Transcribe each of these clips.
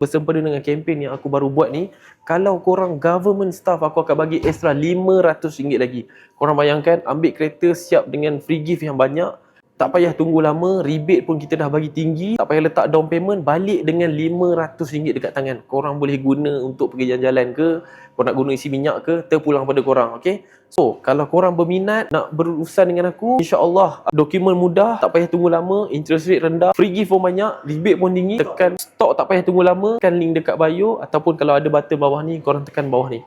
bersempena dengan kempen yang aku baru buat ni, kalau korang government staff, aku akan bagi extra RM500 lagi. Korang bayangkan, ambil kereta siap dengan free gift yang banyak, tak payah tunggu lama, rebate pun kita dah bagi tinggi, tak payah letak down payment, balik dengan RM500 dekat tangan. Korang boleh guna untuk pergi jalan-jalan ke, korang nak guna isi minyak ke, terpulang pada korang, okay? So, kalau korang berminat nak berurusan dengan aku, insya-Allah dokumen mudah, tak payah tunggu lama, interest rate rendah, free gift pun banyak, rebate pun tinggi, tekan stok tak payah tunggu lama, tekan link dekat bio, ataupun kalau ada button bawah ni, korang tekan bawah ni.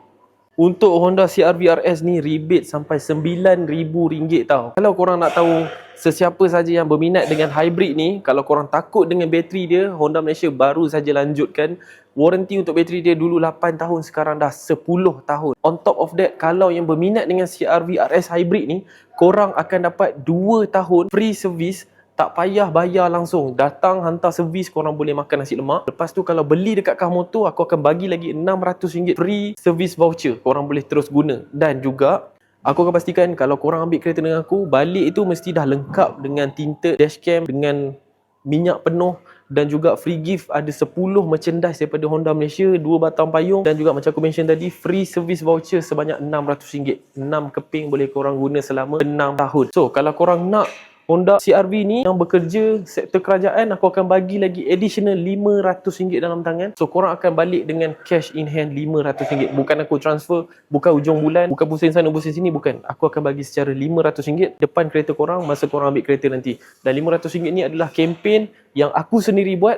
Untuk Honda CR-V RS ni rebate sampai RM9,000 tau. Kalau korang nak tahu sesiapa saja yang berminat dengan hybrid ni, kalau korang takut dengan bateri dia, Honda Malaysia baru saja lanjutkan warranty untuk bateri dia. Dulu 8 tahun, sekarang dah 10 tahun. On top of that, kalau yang berminat dengan CR-V RS hybrid ni, korang akan dapat 2 tahun free service. Tak payah bayar langsung, datang hantar servis, korang boleh makan nasi lemak. Lepas tu kalau beli dekat Kah Motor, aku akan bagi lagi RM600 free service voucher, korang boleh terus guna. Dan juga aku akan pastikan kalau korang ambil kereta dengan aku, balik itu mesti dah lengkap dengan tinted dashcam, dengan minyak penuh, dan juga free gift ada 10 merchandise daripada Honda Malaysia, 2 batang payung, dan juga macam aku mention tadi, free service voucher sebanyak RM600. 6 keping boleh korang guna selama 6 tahun. So kalau korang nak Honda CR-V ni yang bekerja sektor kerajaan, aku akan bagi lagi additional RM500 dalam tangan. So korang akan balik dengan cash in hand RM500. Bukan aku transfer, bukan hujung bulan, bukan pusing sana pusing sini, bukan. Aku akan bagi secara RM500 depan kereta korang masa korang ambil kereta nanti. Dan RM500 ni adalah kempen yang aku sendiri buat.